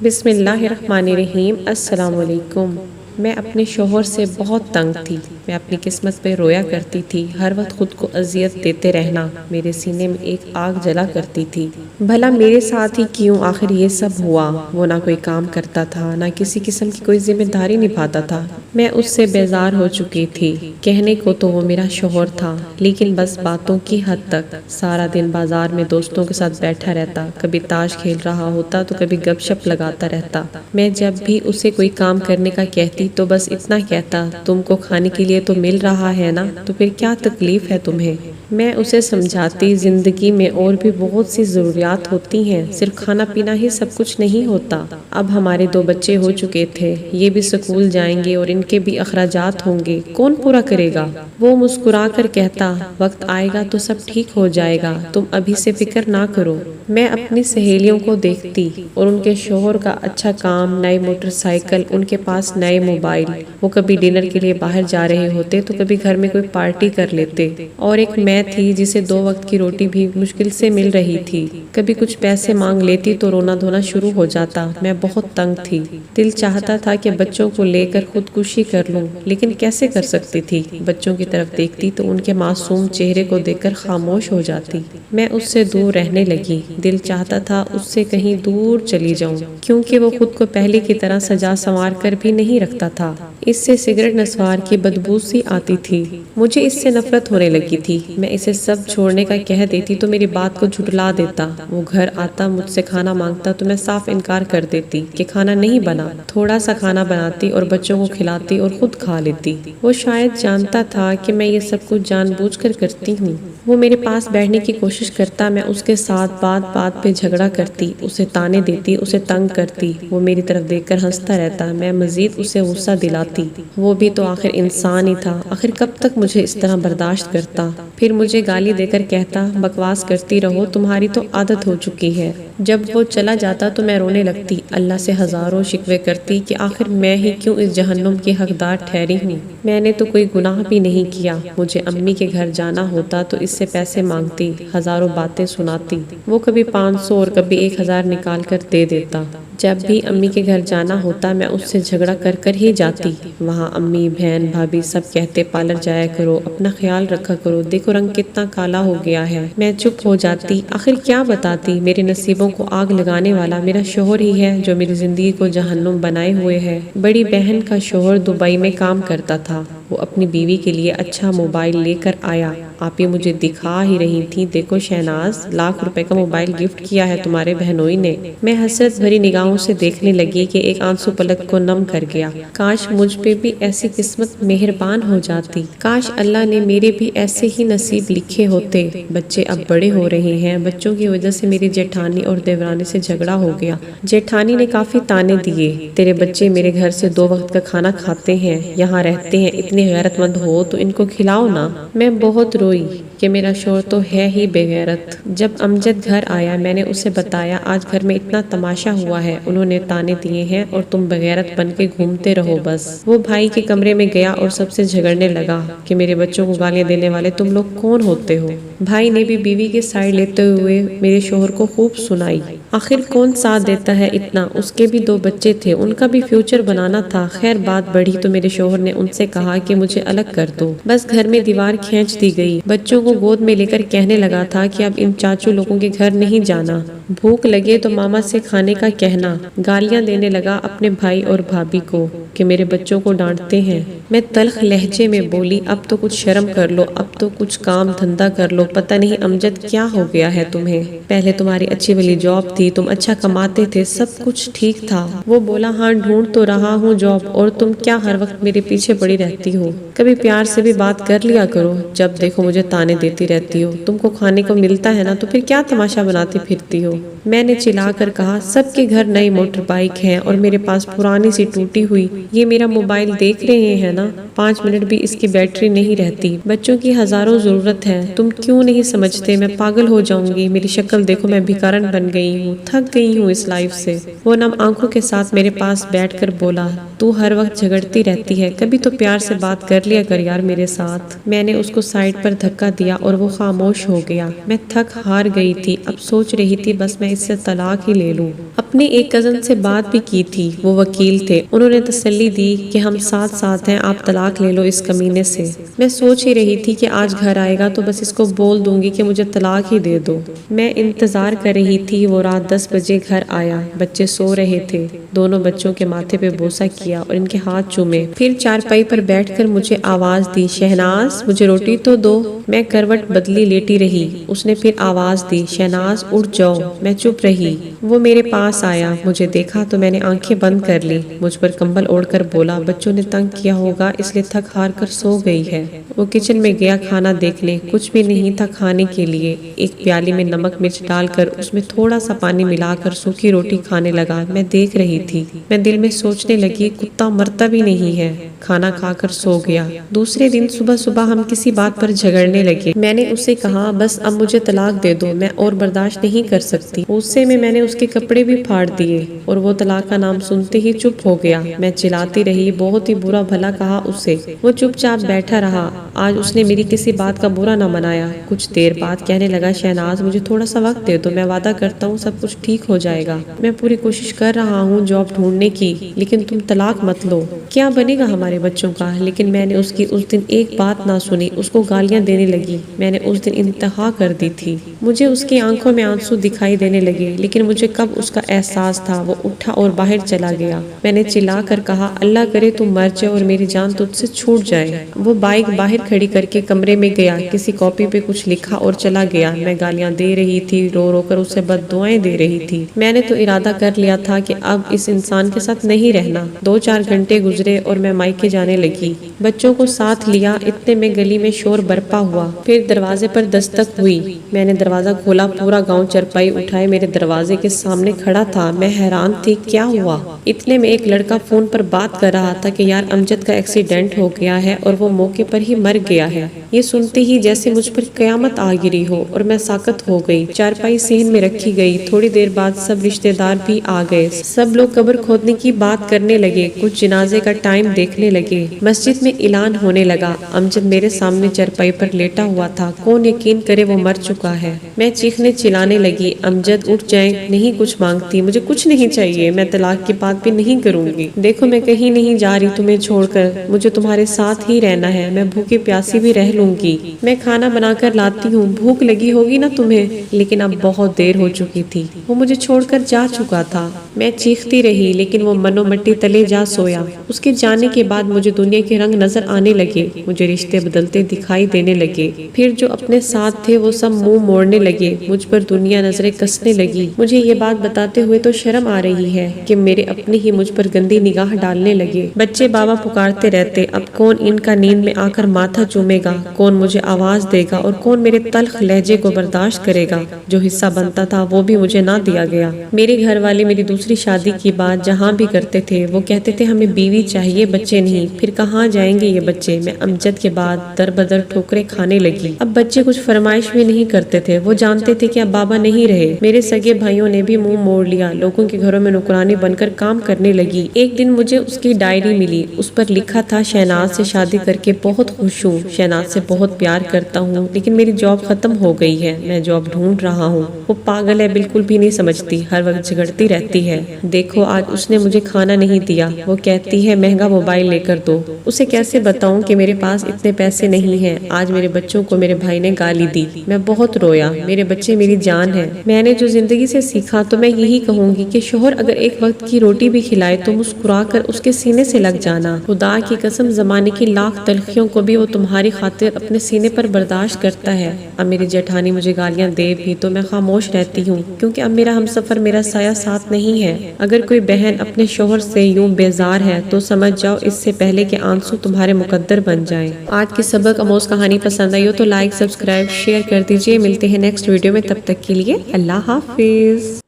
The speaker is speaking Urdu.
بسم اللہ الرحمن الرحیم۔ السلام علیکم۔ میں اپنے شوہر سے بہت تنگ تھی۔ میں اپنی قسمت پہ رویا کرتی تھی۔ ہر وقت خود کو اذیت دیتے رہنا میرے سینے میں ایک آگ جلا کرتی تھی۔ بھلا میرے ساتھ ہی کیوں آخر یہ سب ہوا؟ وہ نہ کوئی کام کرتا تھا، نہ کسی قسم کی کوئی ذمہ داری نبھاتا تھا۔ میں اس سے بیزار ہو چکی تھی۔ کہنے کو تو وہ میرا شوہر تھا، لیکن بس باتوں کی حد تک۔ سارا دن بازار میں دوستوں کے ساتھ بیٹھا رہتا، کبھی تاش کھیل رہا ہوتا تو کبھی گپ شپ لگاتا رہتا۔ میں جب بھی اسے کوئی کام کرنے کا کہتی تو بس اتنا کہتا، تم کو کھانے کے لیے تو مل رہا ہے نا، تو پھر کیا تکلیف ہے تمہیں؟ میں اسے سمجھاتی، زندگی میں اور بھی بہت سی ضروریات ہوتی ہیں، صرف کھانا پینا ہی سب کچھ نہیں ہوتا۔ اب ہمارے 2 بچے ہو چکے تھے، یہ بھی سکول جائیں گے اور ان کے بھی اخراجات ہوں گے، کون پورا کرے گا؟ وہ مسکرا کر کہتا، وقت آئے گا تو سب ٹھیک ہو جائے گا، تم ابھی سے فکر نہ کرو۔ میں اپنی سہیلیوں کو دیکھتی اور ان کے شوہر کا اچھا کام، نئی موٹر سائیکل، ان کے پاس نئے موبائل۔ وہ کبھی ڈنر کے لیے باہر جا رہے ہوتے تو کبھی گھر میں کوئی پارٹی کر لیتے، اور ایک میں تھی جسے 2 وقت کی روٹی بھی مشکل سے مل رہی تھی۔ کبھی کچھ پیسے مانگ لیتی تو رونا دھونا شروع ہو جاتا۔ میں بہت تنگ تھی، دل چاہتا تھا کہ بچوں کو لے کر خودکشی کر لوں، لیکن کیسے کر سکتی تھی؟ بچوں کی طرف دیکھتی تو ان کے معصوم چہرے کو دیکھ کر خاموش ہو جاتی۔ میں اس سے دور رہنے لگی، دل چاہتا تھا اس سے کہیں دور چلی جاؤں، کیونکہ وہ خود کو پہلے کی طرح سجا سنوار کر بھی نہیں رکھتا تھا۔ اس سے سگریٹ نسوار کی بدبو سی آتی تھی۔ مجھے اس سے نفرت ہونے لگی تھی۔ میں اسے سب چھوڑنے کا کہہ دیتی تو میری بات کو جھٹلا دیتا۔ وہ گھر آتا، مجھ سے کھانا مانگتا تو میں صاف انکار کر دیتی کہ کھانا نہیں بنا۔ تھوڑا سا کھانا بناتی اور بچوں کو کھلاتی اور خود کھا لیتی۔ وہ شاید جانتا تھا کہ میں یہ سب کچھ جان بوجھ کر کرتی ہوں۔ وہ میرے پاس بیٹھنے کی کوشش کرتا، میں اس کے ساتھ بات بات پہ جھگڑا کرتی، اسے تانے دیتی، اسے تنگ کرتی۔ وہ میری طرف دیکھ کر ہنستا رہتا، میں مزید اسے غصہ دلاتی۔ وہ بھی تو آخر انسان ہی تھا، آخر کب تک مجھے اس طرح برداشت کرتا؟ پھر مجھے گالی دے کر کہتا، بکواس کرتی رہو، تمہاری تو عادت ہو چکی ہے۔ جب وہ چلا جاتا تو میں رونے لگتی، اللہ سے ہزاروں شکوے کرتی کہ آخر میں ہی کیوں اس جہنم کی حقدار ٹھہری ہوں۔ میں نے تو کوئی گناہ بھی نہیں کیا۔ مجھے امی کے گھر جانا ہوتا تو اس سے پیسے مانگتی، ہزاروں باتیں سناتی۔ وہ کبھی 500 اور کبھی 1000 نکال کر دے دیتا۔ جب بھی امی کے گھر جانا ہوتا میں اس سے جھگڑا کر کر ہی جاتی۔ وہاں امی، بہن، بھابھی سب کہتے، پارلر جایا کرو، اپنا خیال رکھا کرو، دیکھو رنگ کتنا کالا ہو گیا ہے۔ میں چپ ہو جاتی، آخر کیا بتاتی؟ میرے نصیبوں کو آگ لگانے والا میرا شوہر ہی ہے جو میری زندگی کو جہنم بنائے ہوئے ہے۔ بڑی بہن کا شوہر دبئی میں کام کرتا تھا، وہ اپنی بیوی کے لیے اچھا موبائل لے کر آیا۔ آپ یہ مجھے دکھا ہی رہی تھی، دیکھو شہناز، لاکھ روپے کا موبائل گفٹ کیا ہے تمہارے بہنوئی نے۔ میں حسرت بھری نگاہوں سے دیکھنے لگی کہ ایک آنسو پلک کو نم کر گیا۔ کاش مجھ پہ بھی ایسی قسمت مہربان ہو جاتی، کاش اللہ نے میرے بھی ایسے ہی نصیب لکھے ہوتے۔ بچے اب بڑے ہو رہے ہیں، بچوں کی وجہ سے میری جیٹھانی اور دیورانی سے جھگڑا ہو گیا۔ جیٹھانی نے کافی تانے دیے، تیرے بچے میرے گھر سے 2 وقت کا کھانا کھاتے ہیں، یہاں رہتے ہیں، اتنے غیرت مند ہو تو ان کو کھلاؤ نا۔ میں بہت روئی کہ میرا شوہر تو ہے ہی بے غیرت۔ جب امجد گھر آیا میں نے اسے بتایا، آج گھر میں اتنا تماشا ہوا ہے، انہوں نے تانے دیے ہیں اور تم بغیرت بن کے گھومتے رہو بس۔ وہ بھائی کے کمرے میں گیا اور سب سے جھگڑنے لگا کہ میرے بچوں کو گالیاں دینے والے تم لوگ کون ہوتے ہو؟ بھائی نے بھی بیوی کے سائڈ لیتے ہوئے میرے شوہر کو خوب سنائی۔ آخر کون ساتھ دیتا ہے اتنا؟ اس کے بھی 2 بچے تھے، ان کا بھی فیوچر بنانا تھا۔ خیر بات بڑھی تو میرے شوہر نے ان سے کہا کہ مجھے الگ کر دو، بس گھر میں دیوار کھینچ دی گئی۔ بچوں کو گود میں لے کر کہنے لگا تھا کہ اب ان چاچو لوگوں کے گھر نہیں جانا، بھوک لگے تو ماما سے کھانے کا کہنا۔ گالیاں دینے لگا اپنے بھائی اور بھابھی کو کہ میرے بچوں کو ڈانٹتے ہیں۔ میں تلخ لہجے میں بولی، اب تو کچھ شرم کر لو، اب تو کچھ کام دھندا کر لو، پتہ نہیں امجد کیا ہو گیا ہے تمہیں؟ پہلے تمہاری اچھی والی جاب تھی، تم اچھا کماتے تھے، سب کچھ ٹھیک تھا۔ وہ بولا، ہاں ڈھونڈ تو رہا ہوں جاب، اور تم کیا ہر وقت میرے پیچھے پڑی رہتی ہو؟ کبھی پیار سے بھی بات کر لیا کرو، جب دیکھو مجھے تانے دیتی رہتی ہو۔ تم کو کھانے کو ملتا ہے نا تو پھر کیا تماشا بناتی پھرتی ہو؟ میں نے چلا کر کہا، سب کے گھر نئی موٹر بائیک ہیں اور میرے پاس پرانی سی ٹوٹی ہوئی یہ میرا موبائل دیکھ رہے ہیں نا، 5 منٹ بھی اس کی بیٹری نہیں رہتی۔ بچوں کی ہزاروں ضرورت ہے، تم کیوں نہیں سمجھتے؟ میں پاگل ہو جاؤں گی، میری شکل دیکھو، میں بھکارن بن گئی ہوں۔ ہوں، تھک گئی ہوں اس لائف سے۔ وہ نم آنکھوں کے ساتھ میرے پاس بیٹھ کر بولا، تو ہر وقت جھگڑتی رہتی ہے، کبھی تو پیار سے بات کر لیا کر یار میرے ساتھ۔ میں نے اس کو سائڈ پر دھکا دیا اور وہ خاموش ہو گیا۔ میں تھک ہار گئی تھی، اب سوچ رہی تھی بس میں اس سے طلاق ہی لے لوں۔ اپنے ایک کزن سے بات بھی کی تھی، وہ وکیل تھے، انہوں نے تسلی دی کہ ہم ساتھ ساتھ ہیں، آپ طلاق لے لو اس کمینے سے۔ میں سوچ ہی رہی تھی کہ آج گھر آئے گا تو بس اس کو بول دوں گی کہ مجھے طلاق ہی دے دو۔ میں انتظار کر رہی تھی، وہ رات 10 بجے گھر آیا، بچے سو رہے تھے۔ دونوں بچوں کے ماتھے پہ بوسہ کیا اور ان کے ہاتھ چومے، پھر چارپائی پر بیٹھ کر مجھے آواز دی، شہناز مجھے روٹی تو دو۔ میں کروٹ بدلی لیٹی رہی، اس نے پھر آواز دی، شہناز اٹھ جاؤ۔ میں چپ رہی۔ وہ میرے پاس آیا، مجھے دیکھا تو میں نے آنکھیں بند کر لی، مجھ پر کمبل اوڑھ کر بولا، بچوں نے تنگ کیا ہوگا اس لیے تھک ہار کر سو گئی ہے۔ وہ کچن میں گیا کھانا دیکھنے، کچھ بھی نہیں تھا کھانے کے لیے۔ ایک پیالی میں نمک مرچ ڈال کر اس میں تھوڑا سا پانی ملا کر سوکھی روٹی کھانے لگا۔ میں دیکھ رہی تھی، میں دل میں سوچنے لگی، کتا مرتا بھی نہیں ہے۔ کھانا کھا کر سو گیا۔ دوسرے دن صبح صبح ہم کسی بات پر جھگڑنے لگے۔ میں نے اسے کہا بس اب مجھے طلاق دے دو، میں اور برداشت نہیں کر سکتی۔ غصے میں نے اس کے کپڑے بھی پھاڑ دیے اور وہ طلاق کا نام سنتے ہی چپ ہو گیا۔ میں چلاتی رہی، بہت ہی برا بھلا کہا اسے، وہ چپ چاپ بیٹھا رہا۔ آج اس نے میری کسی بات کا برا نہ منایا۔ کچھ دیر بعد کہنے لگا، شہناز مجھے تھوڑا سا وقت دے دو، میں وعدہ کرتا ہوں سب کچھ ٹھیک ہو جائے گا۔ میں پوری کوشش کر رہا ہوں جاب ڈھونڈنے کی، لیکن تم طلاق مت لو، کیا بنے گا ہمارے بچوں کا؟ لیکن میں نے اس کی اس دن ایک بات نہ سنی، اس کو گالیاں دینے لگی۔ میں نے اس دن انتہا کر دی تھی۔ مجھے اس کی آنکھوں میں آنسو دکھائی دینے لگے، لیکن مجھے کب اس کا احساس تھا۔ وہ اٹھا اور باہر چلا گیا۔ میں نے چلا کر کہا، اللہ کرے تم مر جائے اور میری جان تجھ سے چھوٹ جائے۔ وہ بائک باہر کھڑی کر کے کمرے میں گیا، کسی کاپی پہ کچھ لکھا اور چلا گیا۔ میں گالیاں دے رہی تھی، رو رو کر اسے بد دعائیں دے رہی تھی۔ میں نے تو ارادہ کر لیا تھا کہ اب اس انسان کے ساتھ نہیں رہنا۔ 2-4 گھنٹے گزرے اور میں مائکے جانے لگی، بچوں کو ساتھ لیا۔ اتنے میں گلی میں شور برپا ہوا، پھر دروازے پر دستک ہوئی۔ میں نے دروازہ کھولا، پورا گاؤں چرپائی اٹھائے میرے دروازے کے سامنے کھڑا تھا۔ میں حیران تھی، کیا ہوا؟ اتنے میں ایک لڑکا فون پر بات کر رہا تھا کہ یار امجد کا ایکسیڈنٹ ہو گیا ہے اور وہ موقع پر ہی مر گیا ہے۔ یہ سنتے ہی جیسے مجھ پر قیامت آ گری ہو اور میں ساکت ہو گئی۔ چارپائی صحن میں رکھی گئی۔ تھوڑی دیر بعد سب رشتہ دار بھی آ گئے۔ سب لوگ قبر کھودنے کی بات کرنے لگے، کچھ جنازے کا ٹائم دیکھنے لگے۔ مسجد میں اعلان ہونے لگا، امجد میرے سامنے چارپائی پر لیٹا ہوا تھا، کون یقین کرے وہ مر چکا ہے۔ میں چیخنے چلانے لگی، امجد اٹھ جائیں، نہیں کچھ مانگتی، مجھے کچھ نہیں چاہیے، میں طلاق کی بات بھی نہیں کروں گی۔ دیکھو میں کہیں نہیں جا رہی تمہیں چھوڑ کر، مجھے تمہارے ساتھ ہی رہنا ہے، میں بھوکی پیاسی بھی رہ لوں گی، میں کھانا بنا کر لاتی ہوں، بھوک لگی ہوگی نا تمہیں۔ لیکن اب بہت دیر ہو چکی تھی، وہ مجھے چھوڑ کر جا چکا تھا۔ میں چیختی رہی، لیکن وہ منو مٹی تلے جا سویا۔ اس کے جانے کے بعد مجھے دنیا کے رنگ نظر آنے لگے، مجھے رشتے بدلتے دکھائی دینے لگے۔ پھر جو اپنے ساتھ تھے وہ سب منہ موڑنے لگے، مجھ پر دنیا نظریں کسنے لگی۔ مجھے یہ بات بتاتے ہوئے تو شرم آ رہی ہے کہ میرے اپنے ہی مجھ پر گندی نگاہ ڈالنے لگے۔ بچے بابا پکارتے رہتے، اب کون ان کا نیند میں آ کر ماتھا چومے گا، کون مجھے آواز دے گا اور کون میرے تلخ لہجے کو برداشت کرے گا۔ جو حصہ بنتا تھا وہ بھی مجھے نہ دیا گیا۔ میرے گھر والے میری دوسری شادی کی بات جہاں بھی کرتے تھے وہ کہتے تھے ہمیں بیوی چاہیے، بچے نہیں۔ پھر کہاں جائیں گے یہ بچے؟ میں امجد کے بعد در بدر ٹھوکریں کھانے لگی۔ اب بچے کچھ فرمائش بھی نہیں کرتے تھے، وہ جانتے تھے کہ اب بابا نہیں رہے۔ میرے سگے بھائیوں نے بھی منہ موڑ لیا، لوگوں کے گھروں میں نوکرانی بن کر کام کرنے لگی۔ ایک دن مجھے اس کی ڈائری ملی، اس پر لکھا تھا، شہناز سے شادی کر کے بہت خوش ہوں، شہناز سے بہت پیار کرتا ہوں، لیکن میری جاب ختم ہو گئی ہے، میں جاب ڈھونڈ رہا ہوں۔ وہ پاگل ہے، بالکل بھی نہیں سمجھتی، ہر وقت جھگڑتی رہتی ہے۔ دیکھو آج اس نے مجھے کھانا نہیں دیا، وہ کہتی ہے مہنگا موبائل لے کر دو۔ اسے کیسے بتاؤں کہ میرے پاس اتنے پیسے نہیں ہیں۔ آج میرے بچوں کو میرے بھائی نے گالی دی، میں بہت رویا، میرے بچے میری جان ہے۔ میں نے جو زندگی سے سیکھا تو میں یہی کہوں گی کہ شوہر اگر ایک وقت کی روٹی بھی کھلائے تو مسکرا کر اس کے سینے سے لگ جانا۔ خدا کی قسم زمانے کی لاکھ تلخیوں کو بھی وہ تمہاری خاطر اپنے سینے پر برداشت کرتا ہے۔ اب میری جیٹھانی مجھے گالیاں دے بھی تو میں خاموش رہتی ہوں، کیونکہ اب میرا ہم سفر، میرا سایہ ساتھ نہیں ہے۔ اگر کوئی بہن اپنے شوہر سے یوں بیزار ہے تو سمجھ جاؤ اس سے پہلے کہ آنسو تمہارے مقدر بن جائیں۔ آج کی سبق آموز کہانی پسند آئی ہو تو لائک، سبسکرائب، شیئر کر دیجیے۔ ملتے ہیں نیکسٹ ویڈیو میں، تب تک کے لیے اللہ حافظ۔